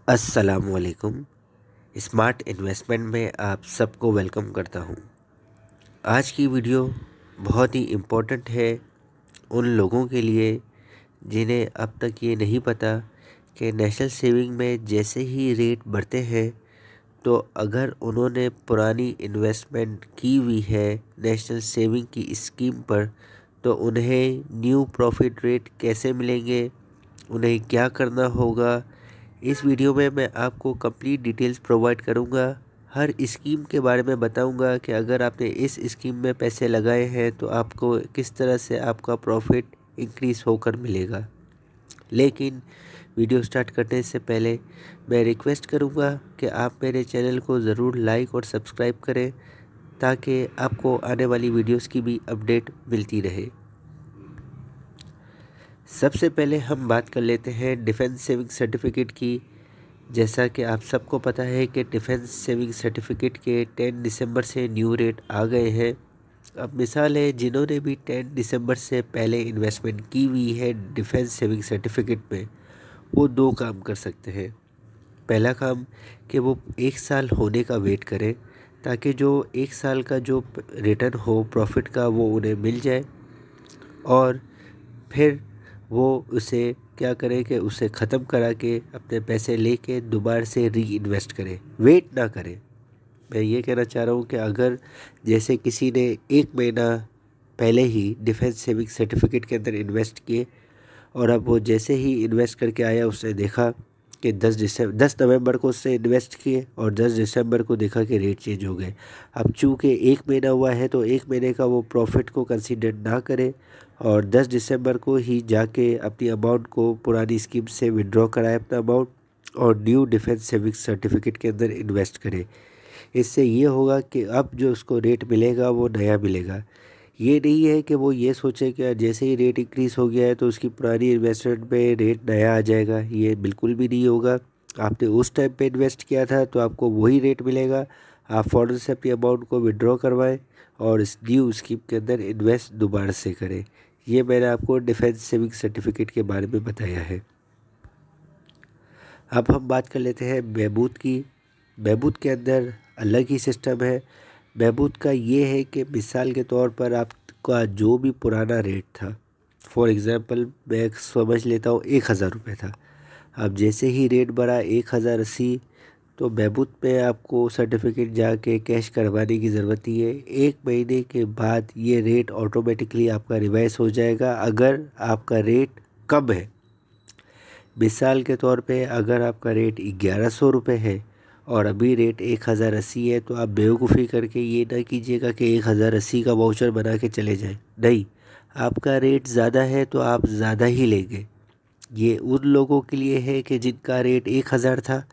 अस्सलामुअलैकुम। Smart investment में आप सबको वेलकम करता हूँ। आज की वीडियो बहुत ही इम्पोर्टेंट है उन लोगों के लिए जिन्हें अब तक ये नहीं पता कि नेशनल सेविंग में जैसे ही रेट बढ़ते हैं तो अगर उन्होंने पुरानी इन्वेस्टमेंट की हुई है नेशनल सेविंग की स्कीम पर तो उन्हें न्यू प्रॉफिट रेट कैसे मिलेंगे, उन्हें क्या करना होगा। इस वीडियो में मैं आपको कंप्लीट डिटेल्स प्रोवाइड करूंगा। हर स्कीम के बारे में बताऊंगा कि अगर आपने इस स्कीम में पैसे लगाए हैं तो आपको किस तरह से आपका प्रॉफिट इंक्रीज़ होकर मिलेगा। लेकिन वीडियो स्टार्ट करने से पहले मैं रिक्वेस्ट करूंगा कि आप मेरे चैनल को ज़रूर लाइक और सब्सक्राइब करें ताकि आपको आने वाली वीडियोस की भी अपडेट मिलती रहे। सबसे पहले हम बात कर लेते हैं डिफेंस सेविंग सर्टिफिकेट की। जैसा कि आप सबको पता है कि डिफेंस सेविंग सर्टिफिकेट के 10 दिसंबर से न्यू रेट आ गए हैं। अब मिसाल है जिन्होंने भी 10 दिसंबर से पहले इन्वेस्टमेंट की हुई है डिफेंस सेविंग सर्टिफिकेट में, वो दो काम कर सकते हैं। पहला काम कि वो एक साल होने का वेट करें ताकि जो एक साल का जो रिटर्न हो प्रॉफिट का वो उन्हें मिल जाए, और फिर वो उसे क्या करें कि उसे ख़त्म करा के अपने पैसे लेके दोबारा से री इन्वेस्ट करें, वेट ना करें। मैं ये कहना चाह रहा हूँ कि अगर जैसे किसी ने एक महीना पहले ही डिफेंस सेविंग सर्टिफिकेट के अंदर इन्वेस्ट किए और अब वो जैसे ही इन्वेस्ट करके आया उसने देखा कि 10 नवंबर को उससे इन्वेस्ट किए और 10 दिसंबर को देखा कि रेट चेंज हो गए। अब चूँकि एक महीना हुआ है तो एक महीने का वो प्रॉफिट को कंसीडर ना करे और 10 दिसंबर को ही जाके अपनी अमाउंट को पुरानी स्कीम से विड्रॉ कराए अपना अमाउंट और न्यू डिफेंस सेविंग सर्टिफिकेट के अंदर इन्वेस्ट करे। इससे ये होगा कि अब जो उसको रेट मिलेगा वो नया मिलेगा। ये नहीं है कि वो ये सोचे कि जैसे ही रेट इंक्रीज़ हो गया है तो उसकी पुरानी इन्वेस्टमेंट पे रेट नया आ जाएगा। ये बिल्कुल भी नहीं होगा। आपने उस टाइम पे इन्वेस्ट किया था तो आपको वही रेट मिलेगा। आप फ़ौरन से अपनी अमाउंट को विड्रॉ करवाएं और इस न्यू स्कीम के अंदर इन्वेस्ट दोबारा से करें। ये मैंने आपको डिफेंस सेविंग सर्टिफिकेट के बारे में बताया है। अब हम बात कर लेते हैं बहबूद की। बहबूद के अंदर अलग ही सिस्टम है। बहबूद का ये है कि मिसाल के तौर पर आपका जो भी पुराना रेट था, फॉर एग्ज़ाम्पल मैं समझ लेता हूँ 1000 रुपये था। अब जैसे ही रेट बढ़ा 1080, तो बहबूद पे आपको सर्टिफिकेट जाके कैश करवाने की ज़रूरत नहीं है। एक महीने के बाद ये रेट ऑटोमेटिकली आपका रिवाइज हो जाएगा अगर आपका रेट कम है। मिसाल के तौर पे अगर आपका रेट 1100 रुपये है और अभी रेट 1080 है तो आप बेवकूफ़ी करके ये ना कीजिएगा कि 1080 का वाउचर बना के चले जाएं। नहीं, आपका रेट ज़्यादा है तो आप ज़्यादा ही लेंगे। ये उन लोगों के लिए है कि जिनका रेट 1000 था,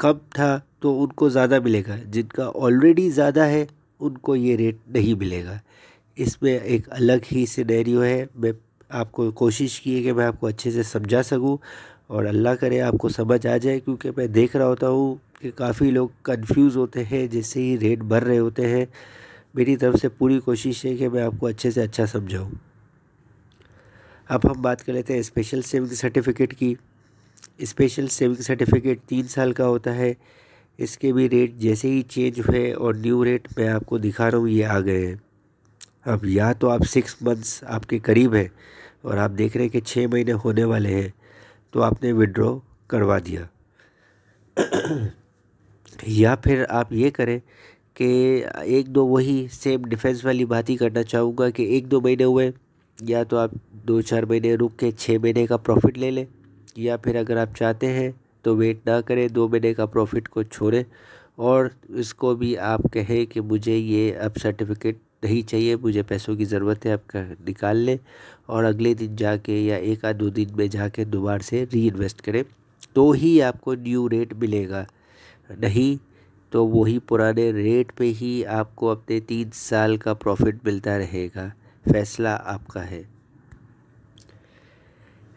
कम था तो उनको ज़्यादा मिलेगा। जिनका ऑलरेडी ज़्यादा है उनको ये रेट नहीं मिलेगा। इसमें एक अलग ही सिनेरियो है। मैं आपको कोशिश की है कि मैं आपको अच्छे से समझा सकूं और अल्लाह करे आपको समझ आ जाए, क्योंकि मैं देख रहा होता हूँ कि काफ़ी लोग कंफ्यूज होते हैं जैसे ही रेट बढ़ रहे होते हैं। मेरी तरफ से पूरी कोशिश है कि मैं आपको अच्छे से अच्छा समझाऊँ। अब हम बात कर लेते हैं स्पेशल सेविंग सर्टिफिकेट की। स्पेशल सेविंग सर्टिफिकेट 3 साल का होता है। इसके भी रेट जैसे ही चेंज हुए और न्यू रेट मैं आपको दिखा रहा हूँ ये आ गए हैं। अब या तो आप 6 मंथ्स आपके करीब है और आप देख रहे हैं कि 6 महीने होने वाले हैं तो आपने विड्रॉ करवा दिया, या फिर आप ये करें कि एक दो वही सेम डिफेंस वाली बात ही करना चाहूँगा कि एक दो महीने हुए, या तो आप 2-4 महीने रुक के 6 महीने का प्रॉफिट ले लें, या फिर अगर आप चाहते हैं तो वेट ना करें, 2 महीने का प्रॉफिट को छोड़ें और इसको भी आप कहें कि मुझे ये अब सर्टिफिकेट नहीं चाहिए, मुझे पैसों की ज़रूरत है, आपका निकाल लें और अगले दिन जाके या एक आध दो दिन में जाके दोबारा से री इन्वेस्ट करें तो ही आपको न्यू रेट मिलेगा। नहीं तो वही पुराने रेट पे ही आपको अपने 3 साल का प्रॉफिट मिलता रहेगा। फैसला आपका है।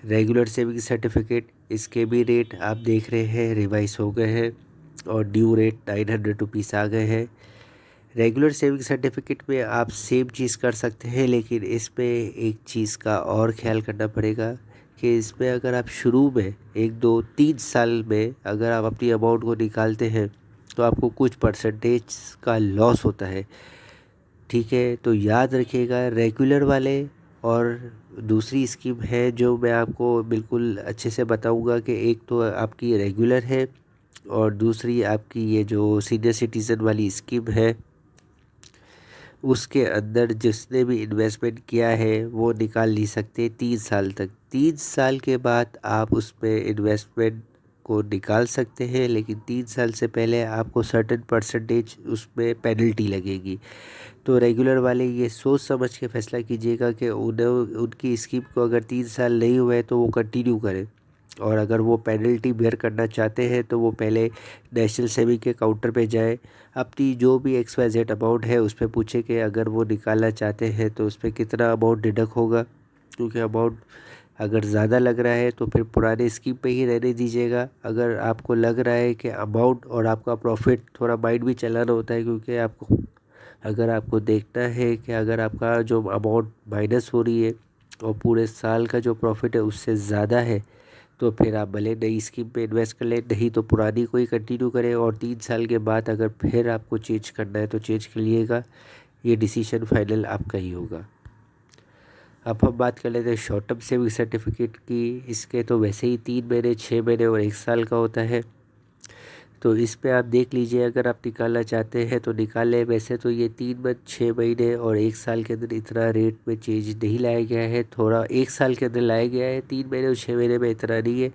रेगुलर सेविंग सर्टिफिकेट, इसके भी रेट आप देख रहे हैं रिवाइज हो गए हैं और ड्यू रेट 900 रुपीज़ आ गए हैं। रेगुलर सेविंग सर्टिफिकेट में आप सेम चीज़ कर सकते हैं, लेकिन इसमें एक चीज़ का और ख्याल करना पड़ेगा कि इसमें अगर आप शुरू में 1 2 3 साल में अगर आप अपनी अमाउंट को निकालते हैं तो आपको कुछ परसेंटेज का लॉस होता है। ठीक है, तो याद रखिएगा रेगुलर वाले और दूसरी स्कीम है जो मैं आपको बिल्कुल अच्छे से बताऊंगा कि एक तो आपकी रेगुलर है और दूसरी आपकी ये जो सीनियर सिटीज़न वाली स्कीम है, उसके अंदर जिसने भी इन्वेस्टमेंट किया है वो निकाल नहीं सकते 3 साल तक। 3 साल के बाद आप उसमें इन्वेस्टमेंट को निकाल सकते हैं, लेकिन 3 साल से पहले आपको सर्टेन परसेंटेज उसमें पेनल्टी लगेगी। तो रेगुलर वाले ये सोच समझ के फैसला कीजिएगा कि उन्हें उनकी स्कीम को अगर 3 साल नहीं हुए तो वो कंटिन्यू करें, और अगर वो पेनल्टी बेयर करना चाहते हैं तो वो पहले नेशनल सेविंग के काउंटर पे जाएं, अपनी जो भी XYZ अमाउंट है उस पर पूछे कि अगर वो निकालना चाहते हैं तो उस पर कितना अमाउंट डिडक्ट होगा। क्योंकि अमाउंट अगर ज़्यादा लग रहा है तो फिर पुराने स्कीम पे ही रहने दीजिएगा। अगर आपको लग रहा है कि अमाउंट और आपका प्रॉफिट, थोड़ा माइंड भी चलाना होता है, क्योंकि आपको अगर आपको देखना है कि अगर आपका जो अमाउंट माइनस हो रही है और पूरे साल का जो प्रॉफिट है उससे ज़्यादा है, तो फिर आप भले नई स्कीम पे इन्वेस्ट कर लें, नहीं तो पुरानी को ही कंटिन्यू करें। और 3 साल के बाद अगर फिर आपको चेंज करना है तो चेंज कर लीजिएगा, ये डिसीजन फाइनल आपका ही होगा। अब हम बात कर लेते हैं शॉर्ट टर्म सेविंग सर्टिफिकेट की। इसके तो वैसे ही 3 महीने, 6 महीने और 1 साल का होता है। तो इस पे आप देख लीजिए, अगर आप निकालना चाहते हैं तो निकाल लें। वैसे तो ये 3 मंथ, 6 महीने और 1 साल के अंदर इतना रेट में चेंज नहीं लाया गया है, थोड़ा 1 साल के अंदर लाया गया है। 3 महीने और 6 महीने में इतना नहीं है।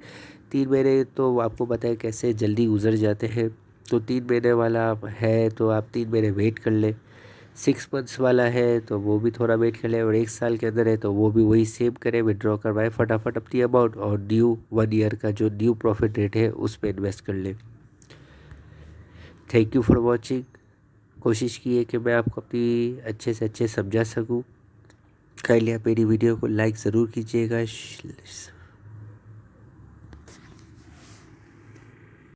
3 महीने तो आपको पता है कैसे जल्दी गुजर जाते हैं, तो 3 महीने वाला है तो आप 3 महीने वेट कर लें। 6 मंथ्स वाला है तो वो भी थोड़ा वेट कर लें, और 1 साल के अंदर है तो वो भी वही सेम करें, विड्रॉ करवाएं फटाफट अपनी अमाउंट, और न्यू 1 ईयर का जो न्यू प्रॉफिट रेट है उस पर इन्वेस्ट कर लें। Thank you for watching. कोशिश की है कि मैं आपको अपनी अच्छे से अच्छे समझा सकूं। काइंडली आप मेरी वीडियो को लाइक ज़रूर कीजिएगा।